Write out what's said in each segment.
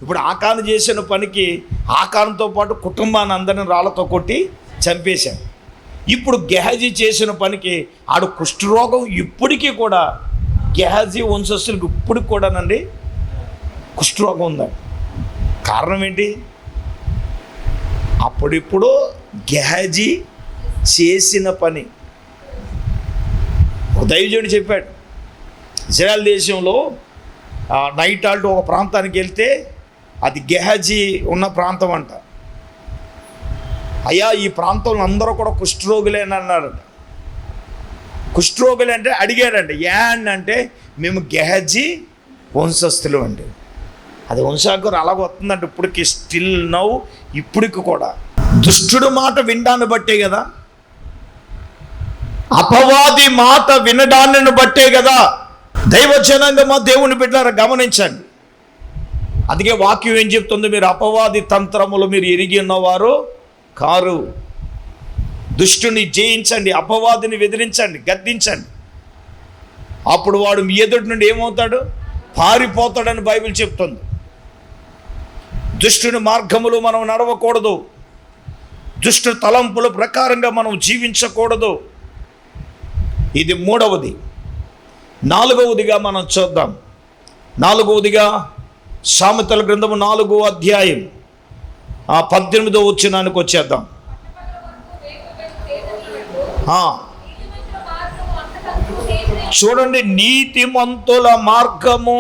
ఇప్పుడు ఆకాను చేసిన పనికి ఆకానుతో పాటు కుటుంబాన్ని అందరిని రాళ్లతో కొట్టి చంపేశాడు. ఇప్పుడు గెహజీ చేసిన పనికి ఆడు కుష్ఠరోగం ఇప్పటికీ కూడా గెహజీ వంశస్థులకు ఇప్పటికి కూడానండి కుష్ఠరోగం ఉందండి. కారణం ఏంటి? అప్పుడిప్పుడు గెహజీ చేసిన పని. దైవజనుడు చెప్పాడు, ఇజ్రాయెల్ దేశంలో నైట్ ఆల్ట్ ఒక ప్రాంతానికి వెళ్తే అది గెహజీ ఉన్న ప్రాంతం అంట. అయ్యా ఈ ప్రాంతంలో అందరూ కూడా కుష్ఠరోగులేని అన్నారట. కుష్ఠరోగులు అంటే అడిగారండి, అంటే మేము గెహజీ వంశస్థులు అండి. అది వంశాంకురం అలాగ వస్తుందంటే ఇప్పటికి స్టిల్ నౌ, ఇప్పటికి కూడా దుష్టుడు మాట వినడాన్ని బట్టే కదా, అపవాది మాట వినడాన్ని బట్టే కదా దైవజనంగా దేవుని బిడ్డలారా గమనించండి. అందుకే వాక్యం ఏం చెప్తుంది? మీరు అపవాది తంత్రములు మీరు ఎరిగి ఉన్నవారు కారు. దుష్టుని జయించండి, అపవాదిని ఎదిరించండి, గద్దించండి. అప్పుడు వాడు మీ ఎదుటి నుండి ఏమవుతాడు? పారిపోతాడని బైబిల్ చెప్తుంది. దుష్టుని మార్గములు మనం నడవకూడదు, దుష్టు తలంపుల ప్రకారంగా మనం జీవించకూడదు. ఇది మూడవది. నాలుగవదిగా మనం చూద్దాం. నాలుగవదిగా సామెతల గ్రంథము 4వ అధ్యాయం 18వ వచనానికి వచ్చేద్దాం. చూడండి, నీతిమంతుల మార్గము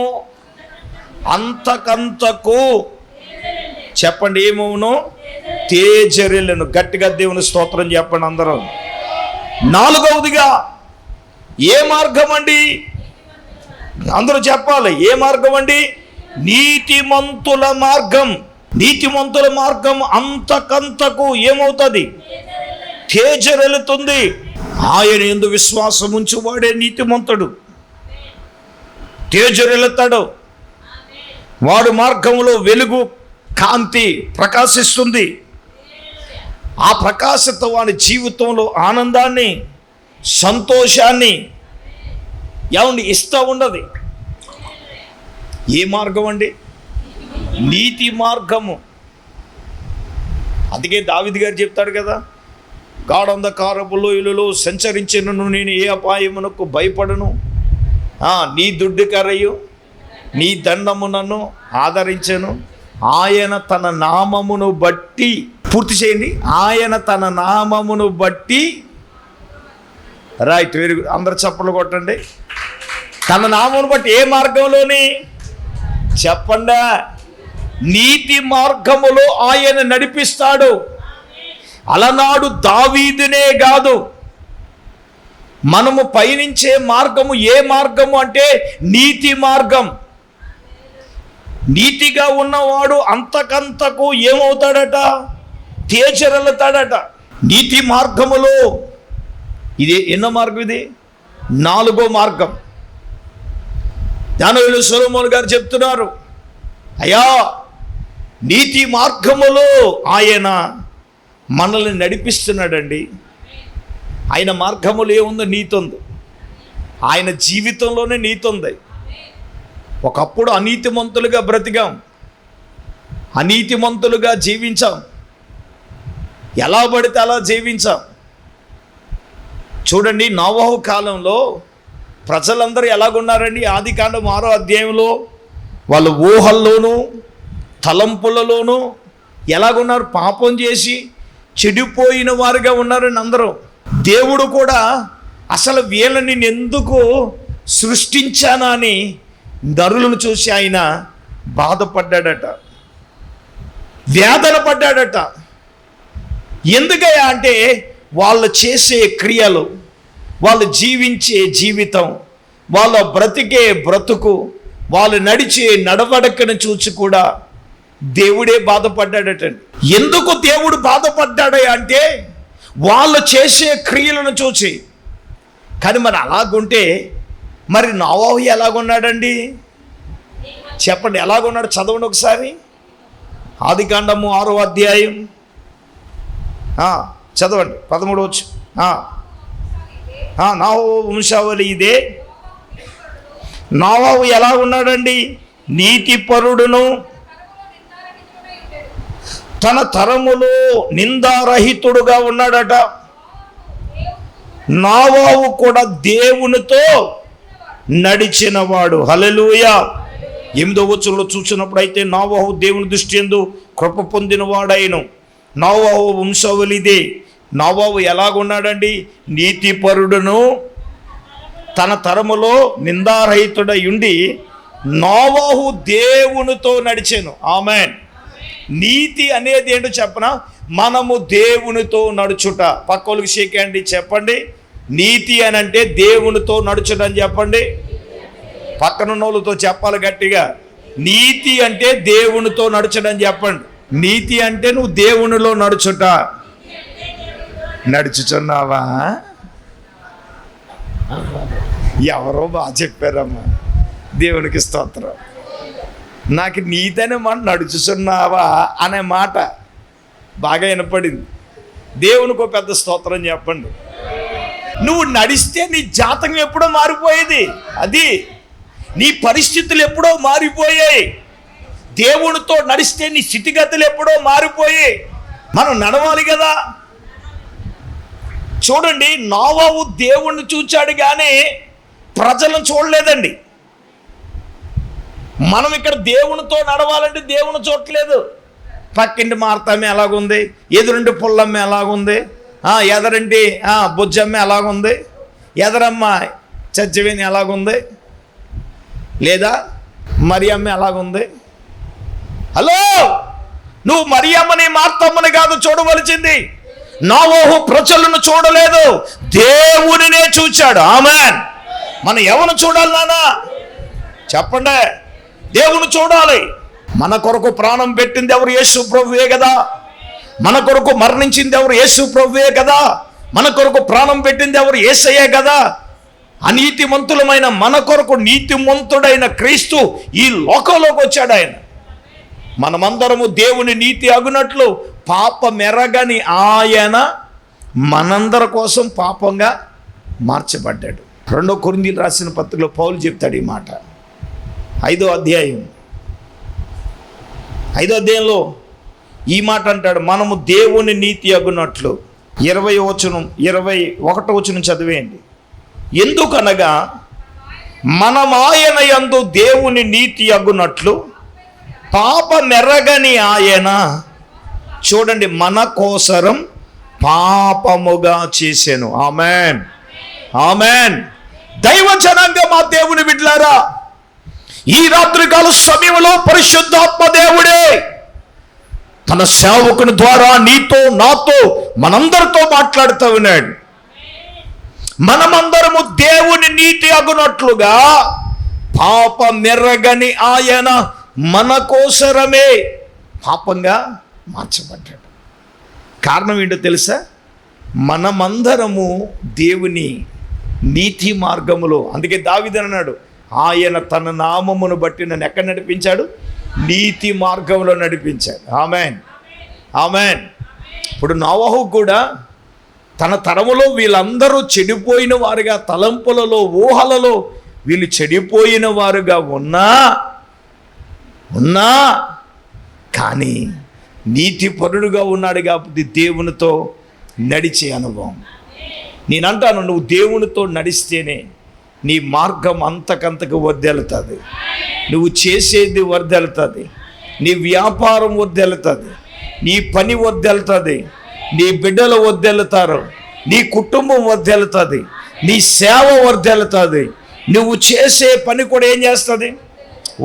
అంతకంతకు చెప్పండి ఏమవును? తేజరిల్లును. గట్టిగా దేవుని స్తోత్రం చెప్పండి అందరూ. నాలుగవదిగా ఏ మార్గం అండి? అందరూ చెప్పాలి, ఏ మార్గం అండి? నీతిమంతుల మార్గం. నీతిమంతుల మార్గం అంతకంతకు ఏమవుతుంది? తేజరెలుతుంది. ఆయన యందు విశ్వాసం ఉంచువాడే నీతిమంతుడు, తేజరెలుతాడు. వాడు మార్గంలో వెలుగు కాంతి ప్రకాశిస్తుంది. ఆ ప్రకాశత వాడి జీవితంలో ఆనందాన్ని, సంతోషాన్ని ఇస్తూ ఉండదు. ఏ మార్గం అండి? నీతి మార్గము. అందుకే దావీదు గారు చెప్తాడు కదా, గాఢంధకారపు లోయలలో సంచరించినను నేను ఏ అపాయమునకు భయపడను, నీ దుడ్డు కర్రయు నీ దండము నన్ను ఆదరించెను. ఆయన తన నామమును బట్టి, పూర్తి చేయండి, ఆయన తన నామమును బట్టి, రైట్, వెరీ గుడ్, అందరు చప్పట్లు కొట్టండి. తన నామమును బట్టి ఏ మార్గంలోని చెప్పండా? నీతి మార్గములో ఆయన నడిపిస్తాడు. అలనాడు దావీదునే కాదు, మనము పయనించే మార్గము ఏ మార్గము అంటే నీతి మార్గం. నీతిగా ఉన్నవాడు అంతకంతకు ఏమవుతాడట? తేజరెలుతాడట. నీతి మార్గములో ఇది ఎన్నో మార్గం? ఇది 4వ మార్గం. జ్ఞానవేలు సొలొమోను గారు చెప్తున్నారు, అయ్యా నీతి మార్గములో ఆయన మనల్ని నడిపిస్తున్నాడండి. ఆయన మార్గములో ఏముందో? నీతి ఉంది. ఆయన జీవితంలోనే నీతి ఉంది. ఒకప్పుడు అనీతిమంతులుగా బ్రతికాం, అనీతిమంతులుగా జీవించాం, ఎలా పడితే అలా జీవించాం. చూడండి, నోవహు కాలంలో ప్రజలందరూ ఎలాగున్నారండి? ఆదికాండం 6వ అధ్యాయంలో వాళ్ళ ఊహల్లోనూ తలంపులలోనూ ఎలాగున్నారు? పాపం చేసి చెడిపోయిన వారుగా ఉన్నారండి అందరూ. దేవుడు కూడా అసలు వీళ్ళని ఎందుకు సృష్టించానా అని నరులను చూసి ఆయన బాధపడ్డాడట, వేదన పడ్డాడట. ఎందుకయ్యా అంటే వాళ్ళు చేసే క్రియలు, వాళ్ళు జీవించే జీవితం, వాళ్ళ బ్రతికే బ్రతుకు, వాళ్ళు నడిచే నడవడికను చూసి కూడా దేవుడే బాధపడ్డాడటండి. ఎందుకు దేవుడు బాధపడ్డాడు అంటే వాళ్ళు చేసే క్రియలను చూసి. కానీ మరి అలాగుంటే మరి నోవహు ఎలాగున్నాడండి? చెప్పండి, ఎలాగున్నాడు? చదవండి ఒకసారి. ఆదికాండము 6వ అధ్యాయం చదవండి, 13వ వచనం. నోవహు వంశావళి ఇదే. నోవహు ఎలా ఉన్నాడండి? నీతిపరుడును తన తరములో నిందారహితుడుగా ఉన్నాడట. నోవహు కూడా దేవునితో నడిచినవాడు. హల్లెలూయా. 8వ వచనంలో చూసినప్పుడు అయితే నోవహు దేవుని దృష్టి యందు కృప పొందినవాడైను. నోవహు వంశావళిదే. నోవహు ఎలాగున్నాడండి? నీతిపరుడును, తన తరములో నిందారహితుడై ఉండి నోవహు దేవునితో నడిచెను. ఆమేన్. నీతి అనేది ఏంటో చెప్పనా? మనము దేవునితో నడుచుట. పక్కోళ్ళకి షేక్ హ్యాండ్ చెప్పండి. నీతి అని అంటే దేవునితో నడుచుట అని చెప్పండి. పక్కనున్నోళ్ళతో చెప్పాలి గట్టిగా. నీతి అంటే దేవునితో నడుచడం చెప్పండి. నీతి అంటే నువ్వు దేవునిలో నడుచుట. నడుచుచున్నావా? ఎవరో బాగా చెప్పారమ్మా. దేవునికి స్తోత్రం. నాకు నీతి అనే మాట, నడుచుచున్నావా అనే మాట బాగా వినపడింది. దేవునికి ఒక పెద్ద స్తోత్రం చెప్పండి. నువ్వు నడిస్తే నీ జాతకం ఎప్పుడో మారిపోయేది. అది నీ పరిస్థితులు ఎప్పుడో మారిపోయాయి. దేవునితో నడిస్తే నీ స్థితిగతులు ఎప్పుడో మారిపోయాయి. మనం నడవాలి కదా. చూడండి, నోవహు దేవుణ్ణి చూచాడు కానీ ప్రజలను చూడలేదండి. మనం ఇక్కడ దేవునితో నడవాలంటే దేవుని చూడలేదు. పక్కింటి మార్తమ్మ ఎలాగుంది, ఎదురింటి పుల్లమ్మ ఎలాగుంది, ఎదరింటి బుజ్జమ్మ ఎలాగుంది, ఎదరమ్మ చచ్చవేని ఎలాగుంది, లేదా మరియమ్మ ఎలాగుంది. హలో, నువ్వు మరియమ్మని మార్తమ్మని కాదు చూడవలసింది. నోవహు ప్రజలను చూడలేదు, దేవునినే చూచాడు. ఆమేన్. మనం ఎవరు చూడాలి నాన్న? చెప్పండి. దేవుని చూడాలి. మన కొరకు ప్రాణం పెట్టింది ఎవరు? యేసు ప్రభువే కదా. మన కొరకు మరణించింది ఎవరు? యేసు ప్రభువే కదా. మన కొరకు ప్రాణం పెట్టింది ఎవరు? యేసయ్యే కదా. అనీతిమంతులమైన మన కొరకు నీతిమంతుడైన క్రీస్తు ఈ లోకంలోకి వచ్చాడు. ఆయన మనమందరము దేవుని నీతి అగునట్లు పాపమెరగని ఆయన మనందరి కోసం పాపంగా మార్చబడ్డాడు. 2 కొరింథీయులకు రాసిన పత్రికలో పౌలు చెప్తాడు ఈ మాట. 5వ అధ్యాయంలో ఈ మాట అంటాడు. మనము దేవుని నీతి అగునట్లు. 20వ వచనం 21వ వచనం చదివేయండి. ఎందుకనగా మనం ఆయన యందు దేవుని నీతి అగునట్లు పాపమెరగని ఆయన, చూడండి, మన కోసరం పాపముగా చేసెను. ఆమేన్, ఆమేన్. దైవ జనాంగ, మా దేవుని బిడ్డలారా, ఈ రాత్రికాల సమయంలో పరిశుద్ధాత్మ దేవుడే తన సేవకుని ద్వారా నీతో నాతో మనందరితో మాట్లాడుతూ ఉన్నాడు. మనమందరము దేవుని నీతి అగునట్లుగా పాపమెరగని ఆయన మన కోసరమే పాపంగా మార్చబడ్డాడు. కారణం ఏంటో తెలుసా? మనమందరము దేవుని నీతి మార్గములో. అందుకే దావీదు అన్నాడు, ఆయన తన నామమును బట్టి నన్ను ఎక్కడ నడిపించాడు? నీతి మార్గంలో నడిపించాడు. ఆమేన్, ఆమేన్. ఇప్పుడు నోవహు కూడా తన తరములో వీళ్ళందరూ చెడిపోయిన వారుగా, తలంపులలో ఊహలలో వీళ్ళు చెడిపోయిన వారుగా ఉన్నా కానీ నీతిపరుడుగా ఉన్నాడు కాబట్టి దేవునితో నడిచే అనుభవం. నేనంటాను, నువ్వు దేవునితో నడిస్తేనే నీ మార్గం అంతకంతకు వర్దెలుతుంది. నువ్వు చేసేది వర్దెలుతుంది, నీ వ్యాపారం వర్దెలుతుంది, నీ పని వర్దెలుతుంది, నీ బిడ్డలు వర్దెలుతారు, నీ కుటుంబం వర్దెలుతుంది, నీ సేవ వర్దెలుతుంది, నువ్వు చేసే పని కూడా ఏం చేస్తుంది?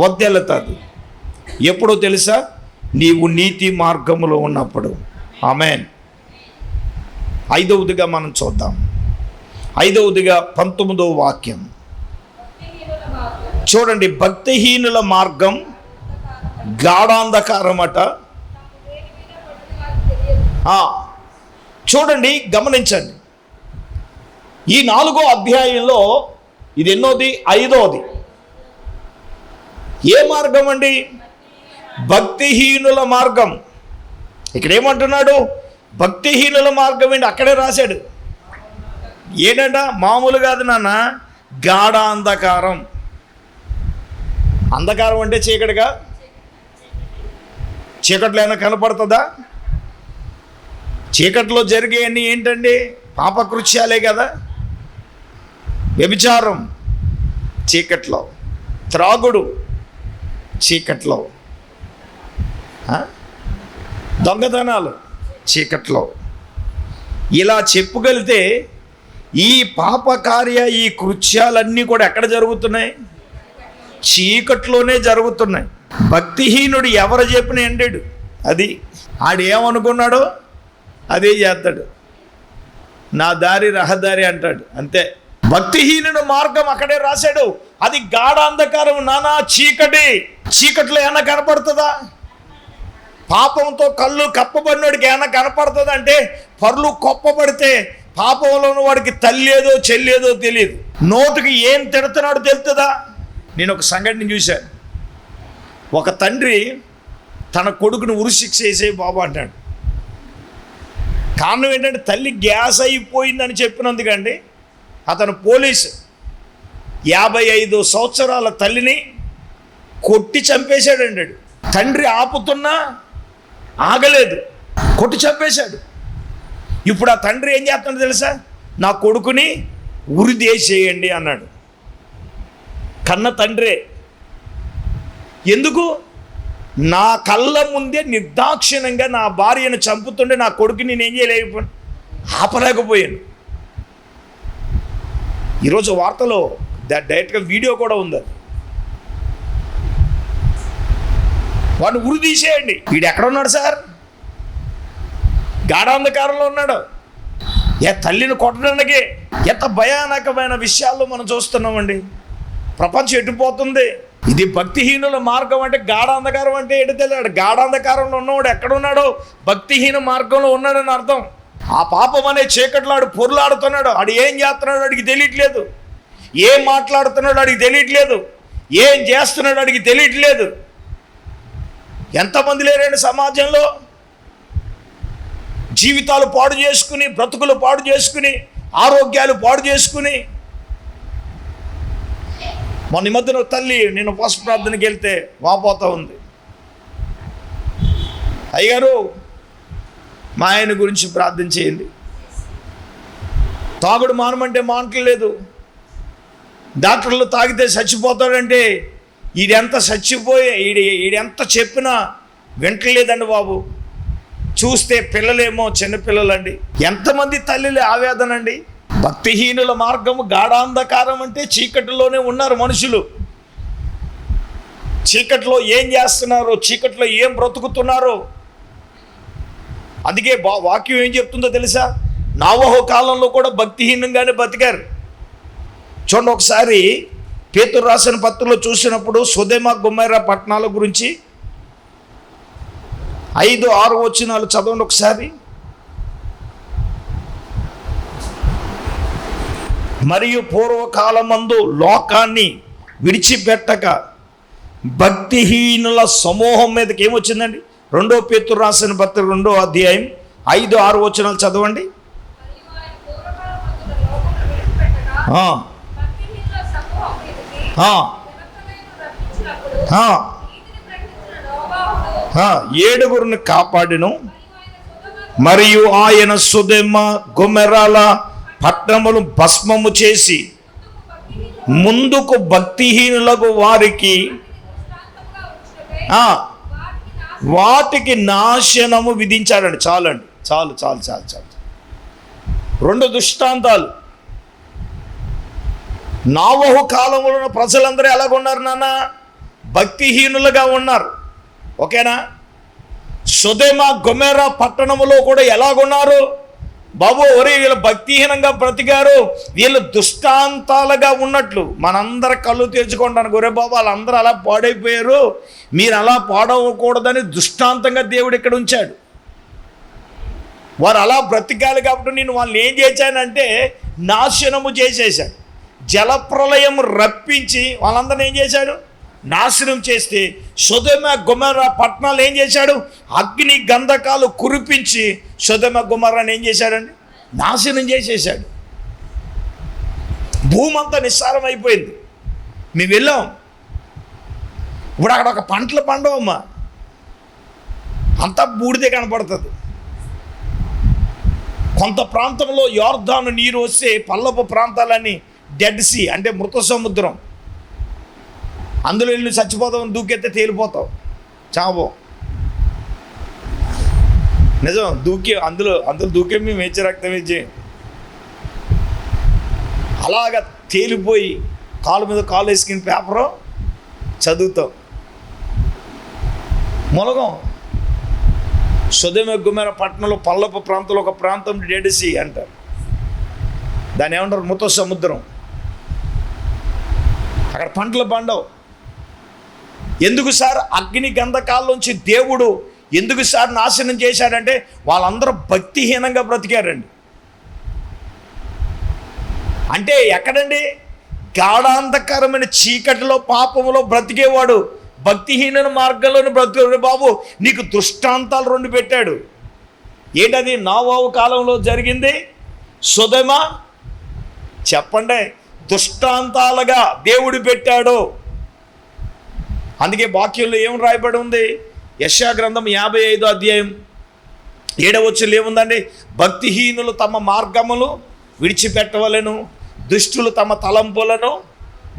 వర్దెలుతుంది. ఎప్పుడో తెలుసా? నీవు నీతి మార్గములో ఉన్నప్పుడు. ఆమేన్. 5వదిగా మనం చూద్దాం. 5వదిగా 19వ వాక్యం చూడండి. భక్తిహీనుల మార్గం గాఢాంధకారమట. చూడండి, గమనించండి. ఈ 4వ అధ్యాయంలో ఇది ఎన్నోది? 5వది. ఏ మార్గం అండి? భక్తిహీనుల మార్గం. ఇక్కడ ఏమంటున్నాడు? భక్తిహీనుల మార్గం ఏంటి? అక్కడే రాశాడు. ఏంటంట? మామూలు కాదు నాన్న, గాఢాంధకారం. అంధకారం అంటే చీకటిగా. చీకట్లో ఏమైనా కనపడుతుందా? చీకట్లో జరిగేవన్నీ ఏంటండి? పాపకృత్యాలే కదా. వ్యభిచారం చీకట్లో, త్రాగుడు చీకట్లో, దొంగతనాలు చీకట్లో. ఇలా చెప్పుకెళ్తే ఈ పాపకార్య, ఈ కృత్యాలన్నీ కూడా ఎక్కడ జరుగుతున్నాయి? చీకట్లోనే జరుగుతున్నాయి. భక్తిహీనుడు ఎవరు చెప్పిన ఎండాడు, అది ఆడు ఏమనుకున్నాడో అదే చేస్తాడు. నా దారి రహదారి అంటాడు, అంతే. భక్తిహీనుడు మార్గం అక్కడే రాశాడు, అది గాఢాంధకారం, నానా చీకటి. చీకట్లో ఏమైనా కనపడుతుందా? పాపంతో కళ్ళు కప్పబడినోడికి ఏమైనా కనపడుతుంది అంటే, పర్లు కొప్పబడితే పాపంలో వాడికి తల్లేదో చెల్లేదో తెలియదు. నోటికి ఏం తిడుతున్నాడో తెలుస్తుందా? నేను ఒక సంఘటన చూశాను. ఒక తండ్రి తన కొడుకును ఉరిశిక్ష వేసే బాబు అంటాడు. కారణం ఏంటంటే తల్లి గ్యాస్ అయిపోయిందని చెప్పినందుకండి అతను పోలీసు 55 సంవత్సరాల తల్లిని కొట్టి చంపేశాడండి. తండ్రి ఆపుతున్నా ఆగలేదు, కొట్టి చంపేశాడు. ఇప్పుడు ఆ తండ్రి ఏం చేస్తున్నాడు తెలుసా? నా కొడుకుని ఉరిదేసేయండి అన్నాడు. కన్న తండ్రే. ఎందుకు? నా కళ్ళ ముందే నిర్దాక్షిణ్యంగా నా భార్యను చంపుతుండే నా కొడుకుని నేనేం చేయలేకపోయాను, ఆపలేకపోయాను. ఈరోజు వార్తలో డైరెక్ట్గా వీడియో కూడా ఉంది. వాడిని ఉరి తీసేయండి. వీడు ఎక్కడ ఉన్నాడు సార్? గాఢాంధకారంలో ఉన్నాడు. తల్లిని కొట్టడానికి ఎంత భయానకమైన విషయాల్లో మనం చూస్తున్నామండి. ప్రపంచం ఎట్టిపోతుంది. ఇది భక్తిహీనుల మార్గం అంటే, గాఢాంధకారం అంటే ఏంటో తెలియదు. గాఢాంధకారంలో ఉన్నవాడు ఎక్కడున్నాడో భక్తిహీన మార్గంలో ఉన్నాడని అర్థం. ఆ పాపం అనే చీకట్లో ఆడు పొరులాడుతున్నాడు. ఆడు ఏం చేస్తున్నాడు అడిగి తెలియట్లేదు, ఏం మాట్లాడుతున్నాడు అడిగి తెలియట్లేదు, ఏం చేస్తున్నాడు అడిగి తెలియట్లేదు. ఎంతమంది లేరండి సమాజంలో జీవితాలు పాడు చేసుకుని, బ్రతుకులు పాడు చేసుకుని, ఆరోగ్యాలు పాడు చేసుకుని. మొన్న మధ్యన తల్లి నేను ఉపవాస ప్రార్థనకి వెళ్తే వాపోతూ ఉంది. అయ్యగారు మా ఆయన గురించి ప్రార్థన చేయండి. తాగుడు మానమంటే మానట్లేదు. డాక్టర్లు తాగితే చచ్చిపోతాడంటే ఈడెంత చచ్చిపోయే ఈడెంత చెప్పినా వింటలేదండి బాబు. చూస్తే పిల్లలేమో చిన్నపిల్లలండి. ఎంతమంది తల్లిలే ఆవేదనండి. భక్తిహీనుల మార్గము గాఢాంధకారం అంటే చీకటిలోనే ఉన్నారు మనుషులు. చీకట్లో ఏం చేస్తున్నారో, చీకట్లో ఏం బ్రతుకుతున్నారో. అందుకే వాక్యం ఏం చెప్తుందో తెలుసా? నోవహు కాలంలో కూడా భక్తిహీనంగానే బతికారు. చూడండి ఒకసారి పేతురు రాసిన పత్రికలో చూసినప్పుడు సొదొమ గొమొర్రా పట్టణాల గురించి 5-6 వచనాలు చదవండి ఒకసారి. మరియు పూర్వకాలమందు లోకాన్ని విడిచిపెట్టక భక్తిహీనుల సమూహం మీదకి ఏమొచ్చిందండి? 2 పేతురు రాసిన పత్రిక 2వ అధ్యాయం 5-6 వచనాలు చదవండి. ఏడుగురిని కాపాడిను. మరియు ఆయన సొదొమ గొమొర్రాల పట్టణములు భస్మము చేసి ముందుకు భక్తిహీనులకు వారికి వాటికి నాశనము విధించాడండి. చాలండి, చాలు చాలు చాలు చాలు. 2 దృష్టాంతాలు. నోవహు కాలంలో ప్రజలందరూ ఎలాగున్నారు నాన్న? భక్తిహీనులుగా ఉన్నారు. ఓకేనా? సొదొమ గొమొర్రా పట్టణములో కూడా ఎలాగున్నారు బాబు? ఒరే వీళ్ళు భక్తిహీనంగా బ్రతికారు, వీళ్ళు దుష్టాంతాలుగా ఉన్నట్లు మనందరి కళ్ళు తెరుచుకుంటాను. ఒరే బాబు వాళ్ళందరూ అలా పాడైపోయారు, మీరు అలా పాడవకూడదని దృష్టాంతంగా దేవుడు ఇక్కడ ఉంచాడు. వారు అలా బ్రతికాలి కాబట్టి నేను వాళ్ళని ఏం చేశానంటే నాశనము చేసేశాడు. జలప్రలయం రప్పించి వాళ్ళందరినీ ఏం చేశాడు? నాశనం చేస్తే సొదొమ గొమొర్రా పట్టణాలు ఏం చేశాడు? అగ్ని గంధకాలు కురిపించి సొదొమ గొమొర్రాని ఏం చేశాడండి? నాశనం చేసేసాడు. భూమి అంతా నిస్సారం అయిపోయింది. మేము వెళ్ళాం. ఇప్పుడు అక్కడ ఒక పంటలు పండవమ్మా. అంతా బూడిదే కనపడుతుంది. కొంత ప్రాంతంలో యోర్దాను నీరు వస్తే పల్లపు ప్రాంతాలన్నీ డెడ్ సీ, అంటే మృత సముద్రం. అందులో వెళ్ళి చచ్చిపోతాం, దూకెత్తే తేలిపోతావు, చావో. నిజం, అందులో దూకే మేము వేచి రక్తం వేచి అలాగా తేలిపోయి కాలు మీద కాలు వేసుకుని పేపరు చదువుతాం, మొలగం. సొదొమ గొమొర్రా పట్టణంలో పల్లపు ప్రాంతంలో ఒక ప్రాంతం డెడ్ సీ అంటారు. దాన్ని ఏమంటారు? మృత సముద్రం. అక్కడ పంటలు పండవు. ఎందుకు సార్ అగ్ని గంధకాల్లోంచి దేవుడు ఎందుకు సార్ నాశనం చేశాడంటే వాళ్ళందరూ భక్తిహీనంగా బ్రతికారండి. అంటే ఎక్కడండి? గాఢాంధకరమైన చీకటిలో పాపములో బ్రతికేవాడు భక్తిహీన మార్గంలోనే బ్రతికే బాబు నీకు దృష్టాంతాలు 2 పెట్టాడు. ఏంటది? నోవహు కాలంలో జరిగింది, సొదొమ. చెప్పండి, దృష్టాంతాలుగా దేవుడు పెట్టాడు. అందుకే వాక్యంలో ఏం రాయబడి ఉంది? యెషయా గ్రంథం 55వ అధ్యాయం 7వ వచనంలో ఏముందండి? భక్తిహీనులు తమ మార్గములు విడిచిపెట్టవలెను, దుష్టులు తమ తలంపులను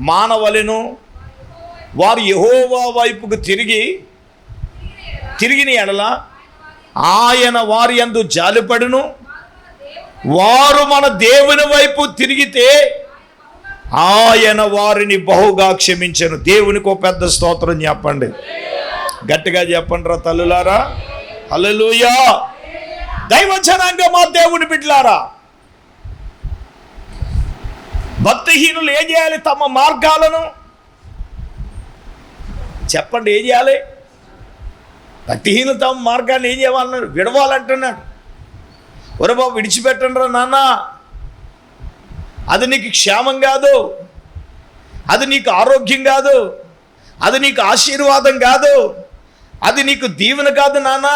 మానవలెను, వారు యెహోవా వైపుకు తిరిగిన ఎడల ఆయన వారి యందు జాలిపడును, వారు మన దేవుని వైపు తిరిగితే ఆయన వారిని బహుగా క్షమించెను. దేవునికి ఒక పెద్ద స్తోత్రం చెప్పండి, గట్టిగా చెప్పండి రా తల్లులారా. హల్లెలూయా. దైవ జనాంగమా, దేవుని బిడ్డలారా, భక్తిహీనులు ఏం చేయాలి? తమ మార్గాలను చెప్పండి, ఏం చేయాలి? భక్తిహీనులు తమ మార్గాన్ని ఏం చేయాలన్నాడు? విడవాలంటున్నాడు. ఒరే బాబు, విడిచిపెట్టండి రా నాన్న, అది నీకు క్షేమం కాదు, అది నీకు ఆరోగ్యం కాదు, అది నీకు ఆశీర్వాదం కాదు, అది నీకు దీవెన కాదు నాన్న.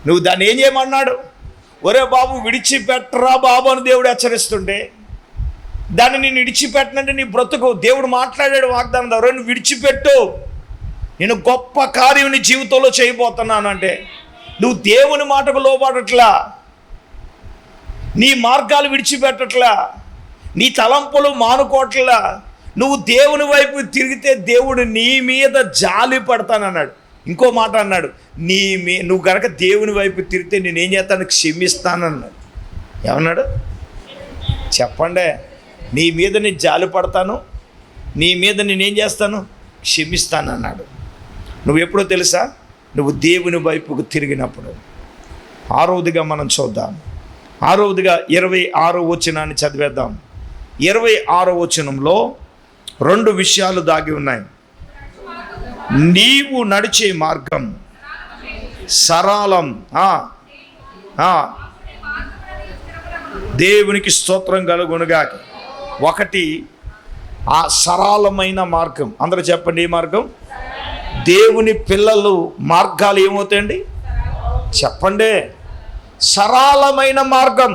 నువ్వు దాన్ని ఏం చేయమన్నాడు? ఒరే బాబు, విడిచిపెట్టరా బాబు అని దేవుడు హెచ్చరిస్తుంటే దాన్ని నేను విడిచిపెట్టనంటే నీ బ్రతుకు. దేవుడు మాట్లాడాడు వాగ్దానం ద్వారా, నువ్వు విడిచిపెట్టు, నేను గొప్ప కార్యం నీ జీవితంలో చేయబోతున్నాను అంటే నువ్వు దేవుని మాటకు లోబడట్లా, నీ మార్గాలు విడిచిపెట్టట్లా, నీ తలంపులు మానుకోవట్లా. నువ్వు దేవుని వైపు తిరిగితే దేవుడు నీ మీద జాలి పడతానన్నాడు. ఇంకో మాట అన్నాడు, నువ్వు కనుక దేవుని వైపు తిరిగితే నేనేం చేస్తాను? క్షమిస్తానన్నాడు. ఏమన్నాడు చెప్పండి? నీ మీద నేను జాలి పడతాను, నీ మీద నేనేం చేస్తాను? క్షమిస్తానన్నాడు. నువ్వు ఎప్పుడో తెలుసా? నువ్వు దేవుని వైపుకు తిరిగినప్పుడు. 6వదిగా మనం చూద్దాం. 6వదిగా 26వ వచనాన్ని చదివేద్దాం. 26వ వచనంలో 2 విషయాలు దాగి ఉన్నాయి. నీవు నడిచే మార్గం సరళం. దేవునికి స్తోత్రం కలుగునుగాక. 1 ఆ సరళమైన మార్గం. అందరూ చెప్పండి, ఏ మార్గం? దేవుని పిల్లలు మార్గాలు ఏమవుతాయండి? చెప్పండి, సరళమైన మార్గం.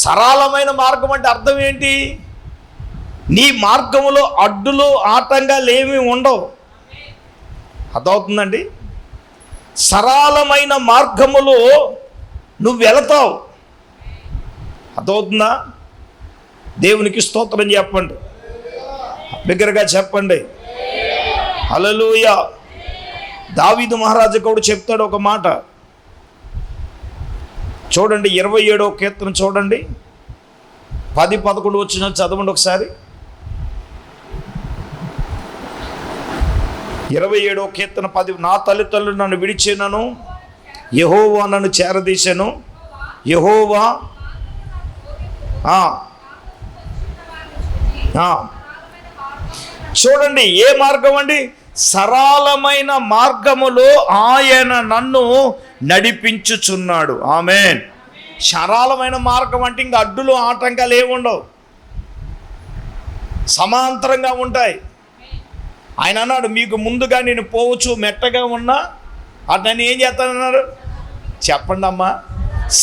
సరళమైన మార్గం అంటే అర్థం ఏంటి? నీ మార్గములో అడ్డులు ఆటంకాలు ఏమీ ఉండవు. అర్థమవుతుందండి? సరళమైన మార్గములో నువ్వు వెళతావు. అర్థమవుతుందా? దేవునికి స్తోత్రం చెప్పండి, బిగ్గరగా చెప్పండి. హల్లెలూయా. దావీదు మహారాజు కూడా చెప్తాడు ఒక మాట. చూడండి, 27వ కీర్తన చూడండి, 10-11 వచ్చిన చదవండి ఒకసారి. 27వ కీర్తన 10. నా తల్లిదండ్రులు నన్ను విడిచినను, యెహోవా నన్ను చేరదీసెను. యెహోవా చూడండి, ఏ మార్గం అండి? సరళమైన మార్గములో ఆయన నన్ను నడిపించుచున్నాడు. ఆమేన్. సరళమైన మార్గం అంటే ఇంకా అడ్డులు ఆటంకాలు ఏముండవు, సమాంతరంగా ఉంటాయి. ఆయన అన్నాడు, మీకు ముందుగా నేను పోవచ్చు, మెట్టగా ఉన్నా అతన్ని ఏం చేస్తానన్నాడు? చెప్పండి అమ్మా.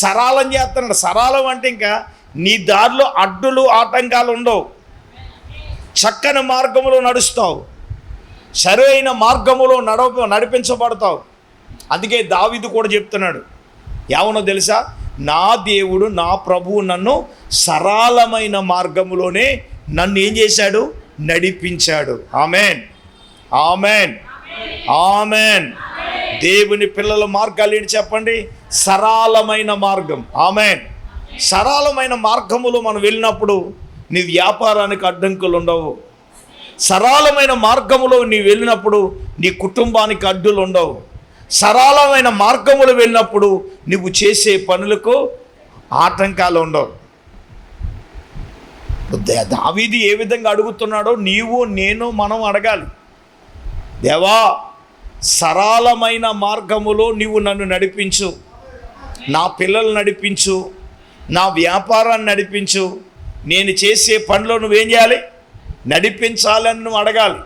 సరళం చేస్తున్నాడు. సరళం అంటే ఇంకా నీ దారిలో అడ్డులు ఆటంకాలు ఉండవు, చక్కని మార్గంలో నడుస్తావు, సరైన మార్గములో నడిపించబడతావు. అందుకే దావీదు కూడా చెప్తున్నాడు, ఏమనో తెలుసా? నా దేవుడు నా ప్రభువు నన్ను సరళమైన మార్గములోనే నన్ను ఏం చేశాడు? నడిపించాడు. Amen, amen, amen. దేవుని పిల్లల మార్గాలు ఏంటి చెప్పండి? సరళమైన మార్గం. ఆమెన్. సరళమైన మార్గములో మనం వెళ్ళినప్పుడు నీ వ్యాపారానికి అడ్డంకులు ఉండవు. సరళమైన మార్గములో నీ వెళ్ళినప్పుడు నీ కుటుంబానికి అడ్డులు ఉండవు. సరళమైన మార్గములు వెళ్ళినప్పుడు నువ్వు చేసే పనులకు ఆటంకాలు ఉండవు. దావీదు ఏ విధంగా అడుగుతున్నాడో నీవు నేను మనం అడగాలి. దేవా, సరళమైన మార్గములో నీవు నన్ను నడిపించు, నా పిల్లలు నడిపించు, నా వ్యాపారాన్ని నడిపించు, నేను చేసే పనిలో నువ్వేం చేయాలి? నడిపించాలని నువ్వు అడగాలి.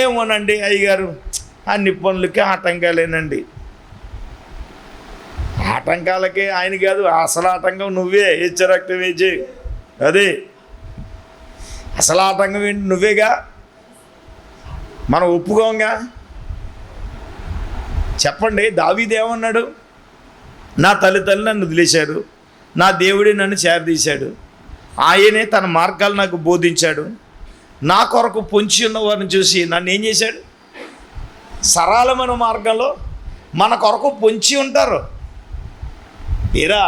ఏమోనండి అయ్యగారు, అన్ని పనులకే ఆటంకాలేనండి. ఆటంకాలకే ఆయన కాదు, అసలు ఆటంకం నువ్వే. హెచ్చరక్తం వేచి అదే అసలు ఆటంకం ఏంటి? నువ్వేగా. మనం ఒప్పుకోంగా. చెప్పండి, దావీదు ఏమన్నాడు? నా తల్లిదండ్రులు నన్ను వదిలేశాడు, నా దేవుడే నన్ను చేరదీశాడు, ఆయనే తన మార్గాలు నాకు బోధించాడు, నా కొరకు పొంచి ఉన్న వారిని చూసి నన్ను ఏం చేశాడు? సరళమైన మార్గంలో మన కొరకు పొంచి ఉంటారు. ఏరా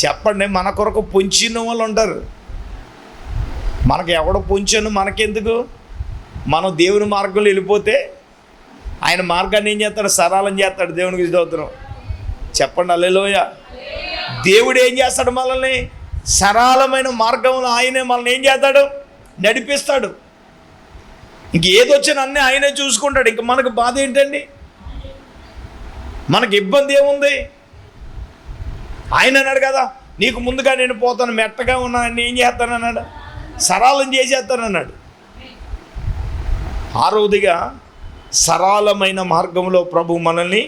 చెప్పండి, మన కొరకు పొంచిన వాళ్ళు ఉంటారు. మనకు ఎవడో పొంచాను మనకెందుకు? మనం దేవుని మార్గంలో వెళ్ళిపోతే ఆయన మార్గాన్ని ఏం చేస్తాడు? సరళం చేస్తాడు. దేవునికి స్తోత్రం చెప్పండి. హల్లెలూయా. దేవుడు ఏం చేస్తాడు? మనల్ని సరళమైన మార్గంలో ఆయనే మనల్ని ఏం చేస్తాడు? నడిపిస్తాడు. ఇంక ఏదొచ్చినా అన్నీ ఆయనే చూసుకుంటాడు. ఇంక మనకు బాధ ఏంటండి? మనకి ఇబ్బంది ఏముంది? ఆయన అన్నాడు కదా, నీకు ముందుగా నేను పోతాను, మెట్టగా ఉన్నా ఏం చేస్తానన్నాడు? సరళం చేసేస్తానన్నాడు. ఆరోదిగా సరళమైన మార్గంలో ప్రభు మనల్ని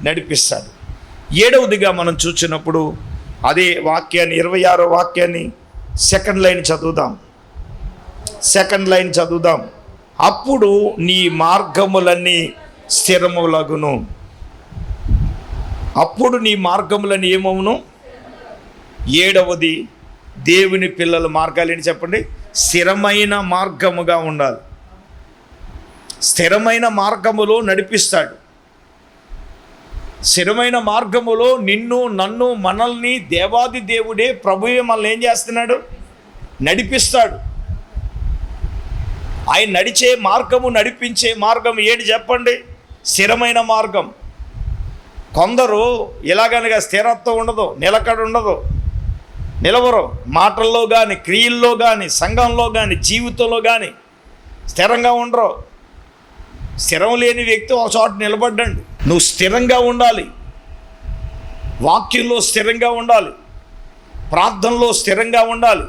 నడిపిస్తాడు. ఏడవదిగా మనం చూసినప్పుడు అదే వాక్యాన్ని 26వ వాక్యాన్ని సెకండ్ లైన్ చదువుదాం. అప్పుడు నీ మార్గములన్నీ స్థిరములగును. అప్పుడు నీ మార్గములని ఏమవును? ఏడవది, దేవుని పిల్లల మార్గాలు ఏంటి చెప్పండి? స్థిరమైన మార్గముగా ఉండాలి. స్థిరమైన మార్గములో నడిపిస్తాడు. స్థిరమైన మార్గములో నిన్ను నన్ను మనల్ని దేవాది దేవుడే ప్రభువే మనల్ని ఏం చేస్తున్నాడు? నడిపిస్తాడు. ఆయన నడిచే మార్గము, నడిపించే మార్గం ఏంటి చెప్పండి? స్థిరమైన మార్గం. కొందరు ఇలాగనగా స్థిరత్వం ఉండదు, నిలకడ ఉండదు, నిలవరు. మాటల్లో కానీ, క్రియల్లో కానీ, సంఘంలో కానీ, జీవితంలో కానీ స్థిరంగా ఉండరు. స్థిరం లేని వ్యక్తి ఒక చోట నిలబడ్డండి. నువ్వు స్థిరంగా ఉండాలి. వాక్యంలో స్థిరంగా ఉండాలి, ప్రార్థనలో స్థిరంగా ఉండాలి,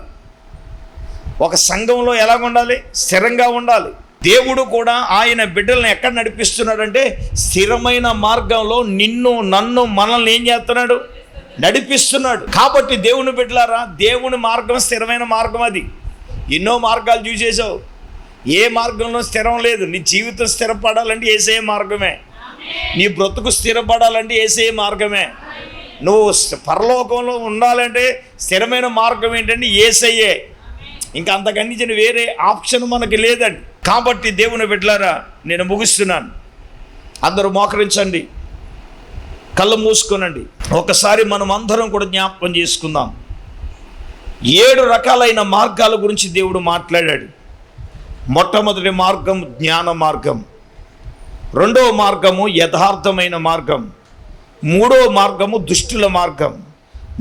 ఒక సంఘంలో ఎలాగ ఉండాలి? స్థిరంగా ఉండాలి. దేవుడు కూడా ఆయన బిడ్డలను ఎక్కడ నడిపిస్తున్నాడంటే స్థిరమైన మార్గంలో నిన్ను నన్ను మనల్ని ఏం చేస్తున్నాడు? నడిపిస్తున్నాడు. కాబట్టి దేవుని బిడ్డలారా, దేవుని మార్గం స్థిరమైన మార్గం. అది ఎన్నో మార్గాలు చూసేసావు, ఏ మార్గంలో స్థిరం లేదు. నీ జీవితం స్థిరపడాలంటే యేసయ్య మార్గమే. నీ బ్రతుకు స్థిరపడాలంటే యేసయ్య మార్గమే. నువ్వు పరలోకంలో ఉండాలంటే స్థిరమైన మార్గం ఏంటంటే యేసయ్యే. ఇంకా అంతకన్నా వేరే ఆప్షన్ మనకి లేదండి. కాబట్టి దేవుని బిడ్డలారా, నేను ముగిస్తున్నాను. అందరూ మోకరించండి, కళ్ళు మూసుకోనండి. ఒకసారి మనం అందరం కూడా జ్ఞాపకం చేసుకుందాం. 7 రకాలైన మార్గాల గురించి దేవుడు మాట్లాడాడు. మొట్టమొదటి మార్గం జ్ఞాన మార్గం, రెండవ మార్గము యథార్థమైన మార్గం, మూడవ మార్గము దుష్టుల మార్గం,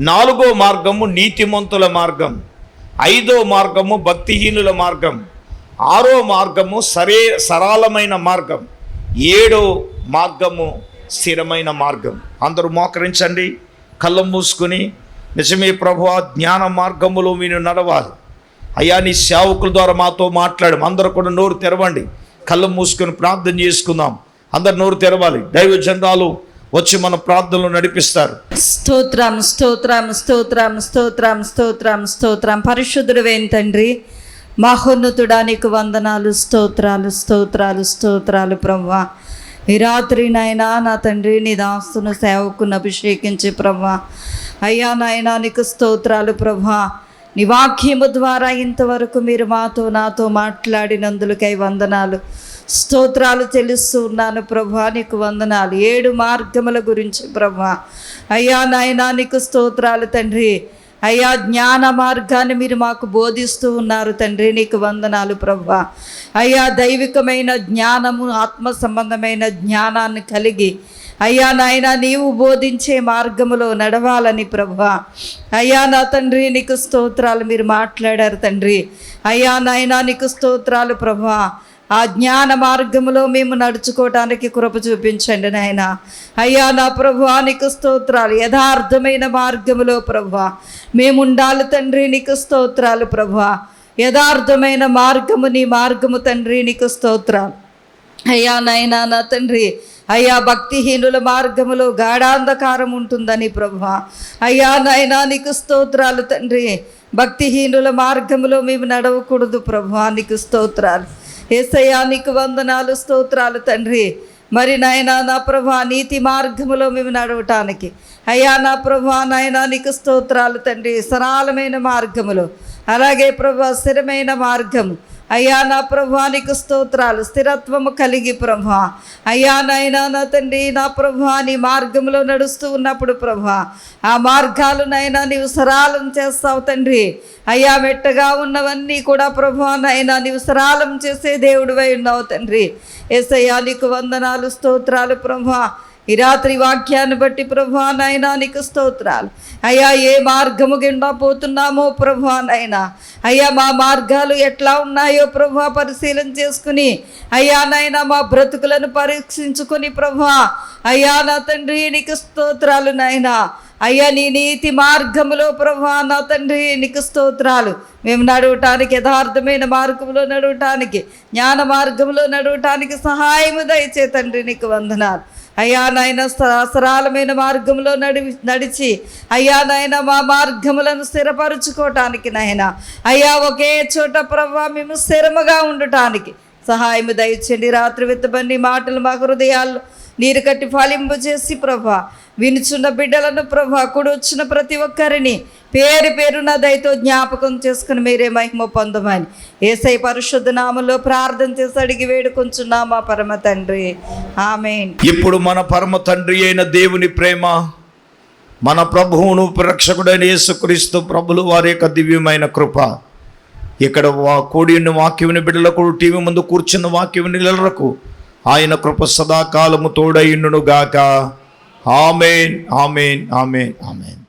నాలుగో మార్గము నీతిమంతుల మార్గం, ఐదో మార్గము భక్తిహీనుల మార్గం, ఆరో మార్గము సరళమైన మార్గం, ఏడో మార్గము స్థిరమైన మార్గం. అందరూ మోకరించండి, కళ్ళు మూసుకుని, నిజమే ప్రభువా, జ్ఞాన మార్గములో మీరు నడవాలి అయ్యా, నీ సేవకుల ద్వారా మాతో మాట్లాడు. అందరూ కూడా నోరు తెరవండి, కళ్ళు మూసుకొని ప్రార్థన చేసుకుందాం. అందరు నోరు తెరవాలి. దైవజనులు వచ్చి మన ప్రార్థనలు నడిపిస్తారు. స్తోత్రం, స్తోత్రం, స్తోత్రం, స్తోత్రం, స్తోత్రం, స్తోత్రం. పరిశుద్ధుడైన తండ్రి, మహోన్నతుడా నీకు వందనాలు, స్తోత్రాలు స్తోత్రాలు స్తోత్రాలు ప్రభువా. ఈ రాత్రి నాయనా నా తండ్రి నీ దాస్తును సేవకును అభిషేకించి ప్రభువా. అయ్యా నాయనా నీకు స్తోత్రాలు ప్రభువా. నీ వాక్యము ద్వారా ఇంతవరకు మీరు నాతో మాట్లాడినందులకై వందనాలు, స్తోత్రాలు చెల్లిస్తూ ఉన్నాను ప్రభువా. నీకు వందనాలు. 7 మార్గముల గురించి ప్రభువా. అయ్యా నాయనా నీకు స్తోత్రాలు తండ్రి. అయ్యా జ్ఞాన మార్గాన్ని మీరు మాకు బోధిస్తూ ఉన్నారు తండ్రి, నీకు వందనాలు ప్రభువా. అయ్యా దైవికమైన జ్ఞానము, ఆత్మ సంబంధమైన జ్ఞానాన్ని కలిగి అయ్యా నాయన నీవు బోధించే మార్గములో నడవాలని ప్రభువా. అయ్యా నా తండ్రి నీకు స్తోత్రాలు. మీరు మాట్లాడారు తండ్రి. అయ్యా నాయన నీకు స్తోత్రాలు ప్రభువా. ఆ జ్ఞాన మార్గములో మేము నడుచుకోవటానికి కృప చూపించండి నాయన. అయ్యా నా ప్రభువా నీకు స్తోత్రాలు. యథార్థమైన మార్గములో ప్రభువా మేము ఉండాలి తండ్రి, నీకు స్తోత్రాలు ప్రభువా. యథార్థమైన మార్గము నీ మార్గము తండ్రి, నీకు స్తోత్రాలు. అయ్యా నాయనా నా తండ్రి, అయ్యా భక్తిహీనుల మార్గములో గాఢాంధకారం ఉంటుందని ప్రభువా. అయ్యా నాయనా నీకు స్తోత్రాలు తండ్రి. భక్తిహీనుల మార్గములో మేము నడవకూడదు ప్రభువా, నీకు స్తోత్రాలు. యేసయ్యా నీకు వందనాలు, స్తోత్రాలు తండ్రి. మరి నాయనా నా ప్రభువా నీతి మార్గములో మేము నడవటానికి అయ్యా నా ప్రభువా నాయనా నీకు స్తోత్రాలు తండ్రి. సరళమైన మార్గములో అలాగే ప్రభువా స్థిరమైన మార్గము అయ్యా నా ప్రభువా నీకు స్తోత్రాలు. స్థిరత్వము కలిగి ప్రభువా అయ్యా నాయనా నా తండ్రి నా ప్రభువా నీ మార్గంలో నడుస్తూ ఉన్నప్పుడు ప్రభువా ఆ మార్గాలు నాయనా నీవు సరళం చేస్తావు తండ్రి. అయ్యా మెట్టగా ఉన్నవన్నీ కూడా ప్రభువా నాయనా నీవు సరళం చేసే దేవుడివై ఉన్నావు తండ్రి. యేసయ్యా నీకు వందనాలు, స్తోత్రాలు ప్రభువా. ఈ రాత్రి వాక్యాన్ని బట్టి ప్రభువా నాయనా నీకు స్తోత్రాలు. అయ్యా ఏ మార్గము గుండా పోతున్నామో ప్రభువా నాయనా అయ్యా మా మార్గాలు ఎట్లా ఉన్నాయో ప్రభువా పరిశీలన చేసుకుని అయ్యా నాయనా మా బ్రతుకులను పరీక్షించుకొని ప్రభువా అయ్యా నా తండ్రి నీకు స్తోత్రాలు నాయనా. అయ్యా నీ నీతి మార్గములో ప్రభువా నా తండ్రి నీకు స్తోత్రాలు. మేము నడవటానికి యథార్థమైన మార్గంలో నడవటానికి జ్ఞాన మార్గంలో నడవటానికి సహాయము దయచే తండ్రి, నీకు వందనాలు. అయ్యా నాయన సరళమైన మార్గంలో నడిచి అయ్యా నాయన మా మార్గములను స్థిరపరుచుకోవటానికి నాయన అయ్యా ఒకే చోట ప్రభువా మేము స్థిరముగా ఉండటానికి సహాయము దయచండి. రాత్రి విత్తబన్ని మాటలు మా హృదయాల్లో నీరు కట్టి ఫలింపు చేసి ప్రభా వినుచున్న బిడ్డలను ప్రభా కూడి వచ్చిన ప్రతి ఒక్కరిని పేరు పేరున దయతో జ్ఞాపకం చేసుకుని మీరే మహిమ పొందమని యేసయ్య పరిశుద్ధ నామములో ప్రార్థన చేసి అడిగి వేడుకొంచున్నామా పరమ తండ్రి, ఆమేన్. ఇప్పుడు మన పరమ తండ్రి అయిన దేవుని ప్రేమ, మన ప్రభువును రక్షకుడైన యేసుక్రీస్తు ప్రభులు వారి యొక్క దివ్యమైన కృప, ఇక్కడ కూడి వాక్యముని బిడ్డలకు టీవీ ముందు కూర్చున్న వాక్యముని నిలరకు ఆయన కృప సదాకాలము తోడైయుండును గాక. ఆమేన్, ఆమేన్, ఆమేన్, ఆమేన్.